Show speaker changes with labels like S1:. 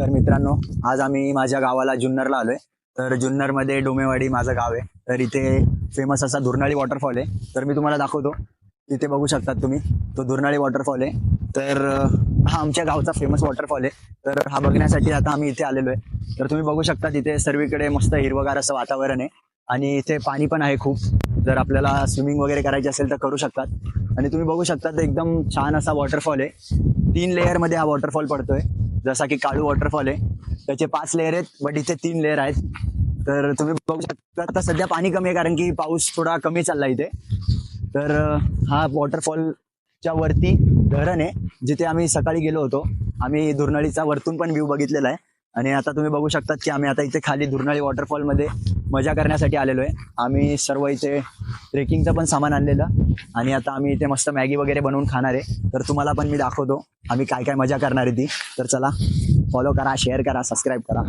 S1: तर मित्रांनो, आज आम्ही माझ्या गावाला जुन्नरला आलोय. तर जुन्नरमध्ये डोमेवाडी माझं गाव आहे. तर इथे फेमस असा दुर्नाळी वॉटरफॉल आहे. तर मी तुम्हाला दाखवतो. इथे बघू शकतात तुम्ही, तो दुर्नाळी वॉटरफॉल आहे. तर हा आमच्या गावचा फेमस वॉटरफॉल आहे. तर हा बघण्यासाठी आता आम्ही इथे आलेलो आहे. तर तुम्ही बघू शकता इथे सर्वीकडे मस्त हिरवगार असं वातावरण आहे आणि इथे पाणी पण आहे खूप. जर आपल्याला स्विमिंग वगैरे करायची असेल तर करू शकतात. आणि तुम्ही बघू शकता तर एकदम छान असा वॉटरफॉल आहे. 3 लेअरमध्ये हा वॉटरफॉल पडतोय. जसा की काळू वॉटरफॉल आहे, त्याचे 5 लेअर आहेत, बट इथे 3 लेअर आहेत. तर तुम्ही बघू शकता आता सध्या पाणी कमी आहे कारण की पाऊस थोडा कमी चालला इथे. तर हा वॉटरफॉलच्या वरती धरण आहे, जिथे आम्ही सकाळी गेलो होतो. आम्ही दुर्नाळीचा वरतून पण व्ह्यू बघितलेला आहे. आणि आता तुम्ही बघू शकतात की आम्ही आता इथे खाली दुर्नाळी वॉटरफॉलमध्ये मजा करण्यासाठी आलेलो आहे. आम्ही सर्व इथे ट्रेकिंगचं पण सामान आणलेलं आणि आता आम्ही इथे मस्त मॅगी वगैरे बनवून खाणार आहे. तर तुम्हाला पण मी दाखवतो आम्ही काय काय मजा करणार आहे ती. तर चला, फॉलो करा, शेअर करा, सबस्क्राईब करा.